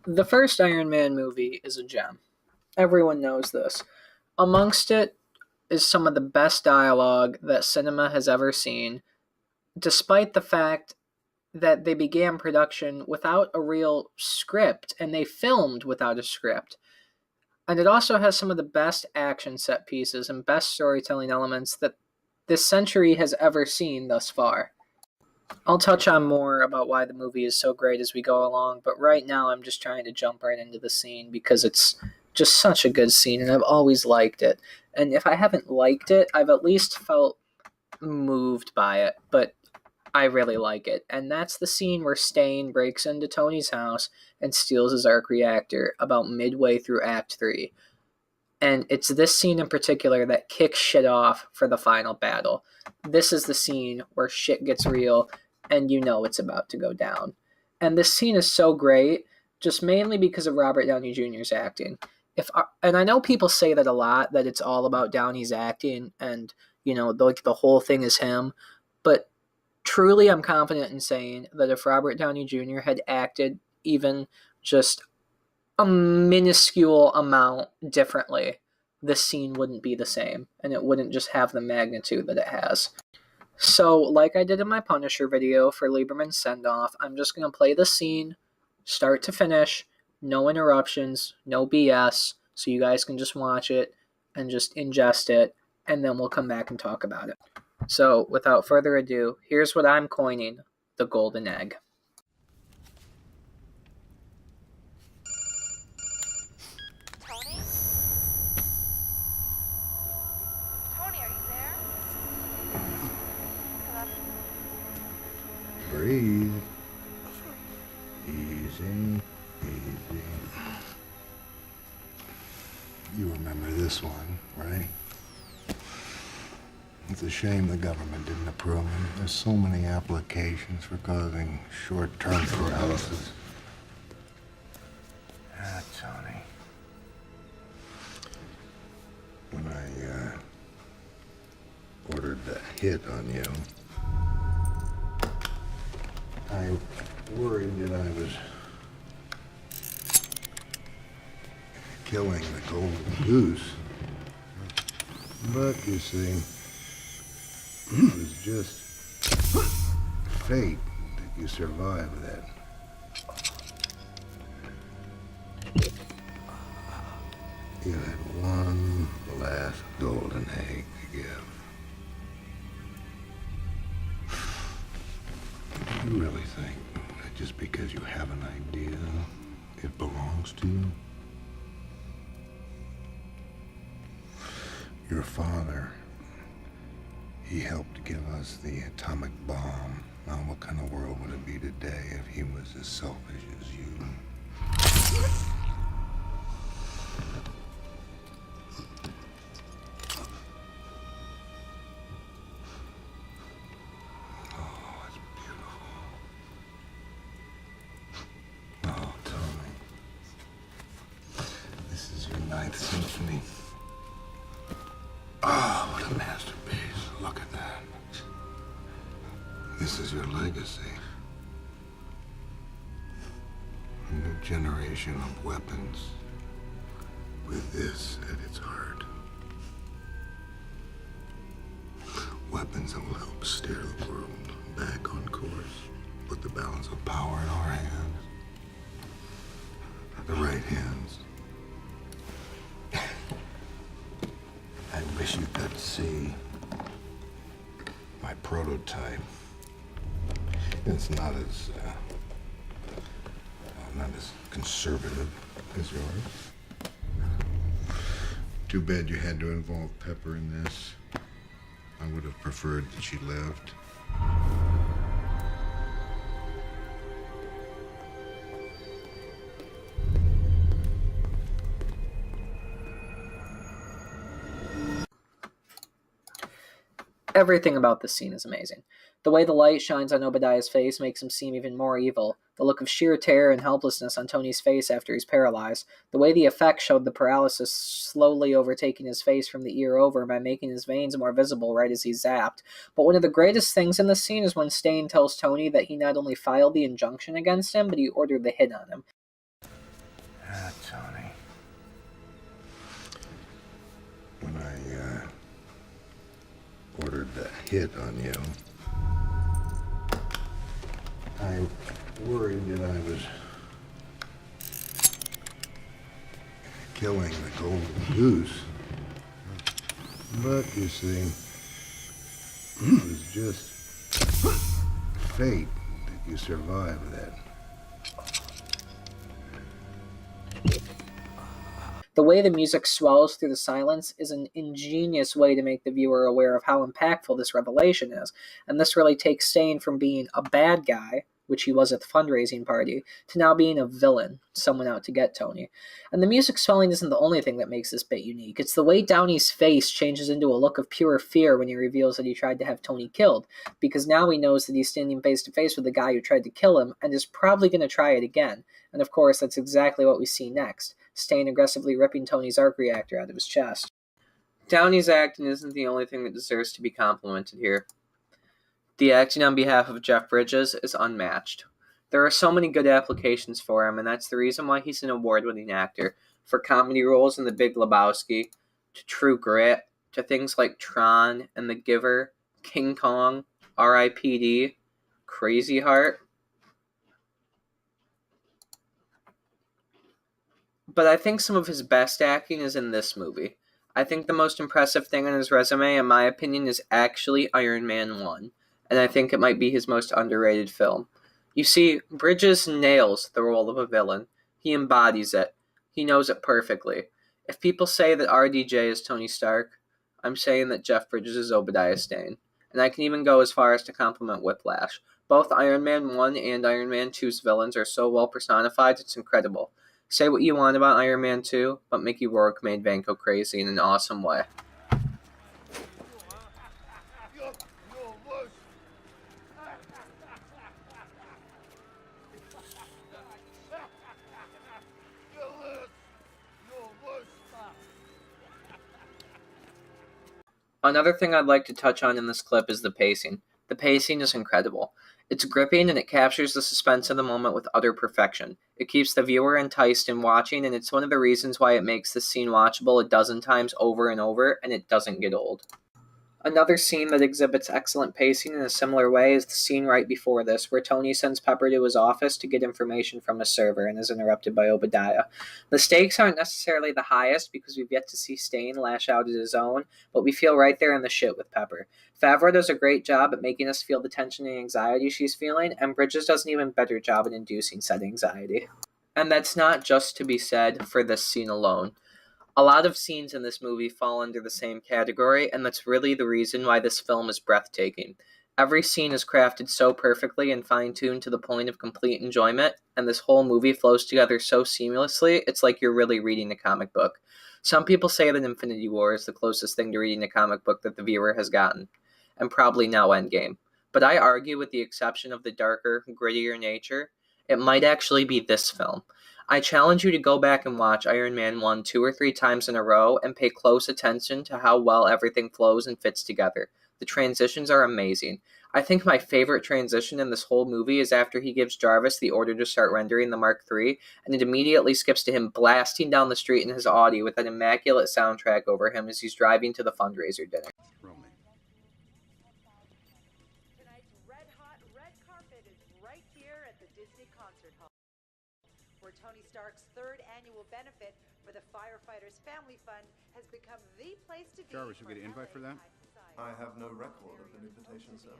The first Iron Man movie is a gem. Everyone knows this. Amongst it is some of the best dialogue that cinema has ever seen, despite the fact that they began production without a real script and they filmed without a script. And it also has some of the best action set pieces and best storytelling elements that this century has ever seen thus far. I'll touch on more about why the movie is so great as we go along, but right now I'm just trying to jump right into the scene because it's just such a good scene and I've always liked it. And if I haven't liked it, I've at least felt moved by it, but I really like it. And that's the scene where Stain breaks into Tony's house and steals his arc reactor about midway through Act 3. And it's this scene in particular that kicks shit off for the final battle. This is the scene where shit gets real and you know it's about to go down. And this scene is so great, just mainly because of Robert Downey Jr.'s acting. And I know people say that a lot, that it's all about Downey's acting and, the whole thing is him. But truly, I'm confident in saying that if Robert Downey Jr. had acted even just a minuscule amount differently, this scene wouldn't be the same, and it wouldn't just have the magnitude that it has. So, like I did in my Punisher video for Lieberman's send-off, I'm just going to play the scene, start to finish, no interruptions, no BS, so you guys can just watch it and just ingest it, and then we'll come back and talk about it. So, without further ado, here's what I'm coining the golden egg. Tony? Tony, are you there? Hello? Breathe. Easy, easy. You remember this one, right? It's a shame the government didn't approve them. There's so many applications for causing short-term paralysis. Ah, Tony. When I ordered the hit on you, I worried that I was killing the golden goose. But you see, it was just fate that you survived that. You had one last golden egg to give. Do you really think that just because you have an idea, it belongs to you? Your father, he helped give us the atomic bomb. Now, what kind of world would it be today if he was as selfish as you? Oh, it's beautiful. Oh, Tommy. This is your Ninth Symphony. Oh, what a masterpiece. Look at that. This is your legacy. A new generation of weapons with this at its heart. Weapons that will help steer the world back on course. Put the balance of power in our hands. The right hands. I wish you could see my prototype. It's not as conservative as yours. Too bad you had to involve Pepper in this. I would have preferred that she lived. Everything about this scene is amazing. The way the light shines on Obadiah's face makes him seem even more evil. The look of sheer terror and helplessness on Tony's face after he's paralyzed. The way the effect showed the paralysis slowly overtaking his face from the ear over by making his veins more visible right as he zapped. But one of the greatest things in this scene is when Stain tells Tony that he not only filed the injunction against him, but he ordered the hit on him. Ah, Tony. When I ordered that hit on you, I worried that I was killing the golden goose. But you see, it was just fate that you survived that. The way the music swells through the silence is an ingenious way to make the viewer aware of how impactful this revelation is, and this really takes Stain from being a bad guy, which he was at the fundraising party, to now being a villain, someone out to get Tony. And the music swelling isn't the only thing that makes this bit unique. It's the way Downey's face changes into a look of pure fear when he reveals that he tried to have Tony killed, because now he knows that he's standing face to face with the guy who tried to kill him and is probably going to try it again. And of course, that's exactly what we see next. Stain aggressively ripping Tony's arc reactor out of his chest. Downey's acting isn't the only thing that deserves to be complimented here. The acting on behalf of Jeff Bridges is unmatched. There are so many good applications for him, and that's the reason why he's an award-winning actor. For comedy roles in The Big Lebowski, to True Grit, to things like Tron and The Giver, King Kong, R.I.P.D., Crazy Heart. But I think some of his best acting is in this movie. I think the most impressive thing on his resume, in my opinion, is actually Iron Man 1. And I think it might be his most underrated film. You see, Bridges nails the role of a villain. He embodies it. He knows it perfectly. If people say that RDJ is Tony Stark, I'm saying that Jeff Bridges is Obadiah Stane. And I can even go as far as to compliment Whiplash. Both Iron Man 1 and Iron Man 2's villains are so well personified, it's incredible. Say what you want about Iron Man 2, but Mickey Rourke made Vanko crazy in an awesome way. Another thing I'd like to touch on in this clip is the pacing. The pacing is incredible. It's gripping and it captures the suspense of the moment with utter perfection. It keeps the viewer enticed in watching, and it's one of the reasons why it makes this scene watchable a dozen times over and over, and it doesn't get old. Another scene that exhibits excellent pacing in a similar way is the scene right before this, where Tony sends Pepper to his office to get information from a server and is interrupted by Obadiah. The stakes aren't necessarily the highest because we've yet to see Stain lash out at his own, but we feel right there in the shit with Pepper. Favreau does a great job at making us feel the tension and anxiety she's feeling, and Bridges does an even better job at inducing said anxiety. And that's not just to be said for this scene alone. A lot of scenes in this movie fall under the same category, and that's really the reason why this film is breathtaking. Every scene is crafted so perfectly and fine-tuned to the point of complete enjoyment, and this whole movie flows together so seamlessly, it's like you're really reading a comic book. Some people say that Infinity War is the closest thing to reading a comic book that the viewer has gotten, and probably now Endgame. But I argue, with the exception of the darker, grittier nature, it might actually be this film. I challenge you to go back and watch Iron Man 1 2 or 3 times in a row and pay close attention to how well everything flows and fits together. The transitions are amazing. I think my favorite transition in this whole movie is after he gives Jarvis the order to start rendering the Mark III, and it immediately skips to him blasting down the street in his Audi with an immaculate soundtrack over him as he's driving to the fundraiser dinner. Tonight's red-hot red carpet is right here at the Disney Concert Hall, where Tony Stark's third annual benefit for the Firefighters Family Fund has become the place to be. Jarvis, you get an invite for that? I have no record of an invitation, sir.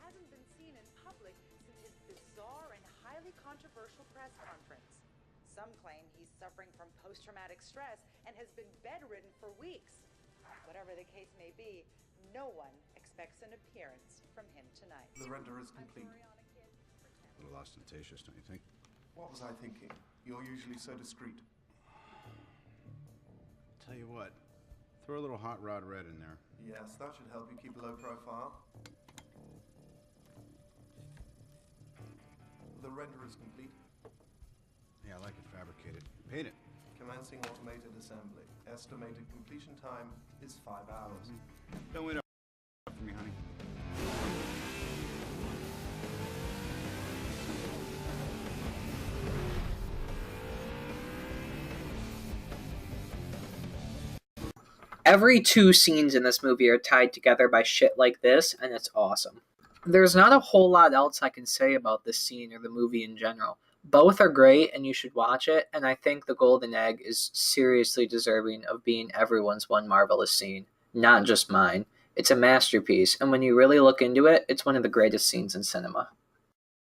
Hasn't been seen in public since his bizarre and highly controversial press conference. Some claim he's suffering from post-traumatic stress and has been bedridden for weeks. Whatever the case may be, no one expects an appearance from him tonight. The render is complete. A little ostentatious, don't you think? What was I thinking? You're usually so discreet. Tell you what, throw a little hot rod red in there. Yes, that should help you keep a low profile. The render is complete. Yeah, I like it fabricated. Paint it. Commencing automated assembly. Estimated completion time is 5 hours. Don't wait up for me, honey. Every two scenes in this movie are tied together by shit like this, and it's awesome. There's not a whole lot else I can say about this scene or the movie in general. Both are great, and you should watch it, and I think The Golden Egg is seriously deserving of being everyone's one marvelous scene, not just mine. It's a masterpiece, and when you really look into it, it's one of the greatest scenes in cinema.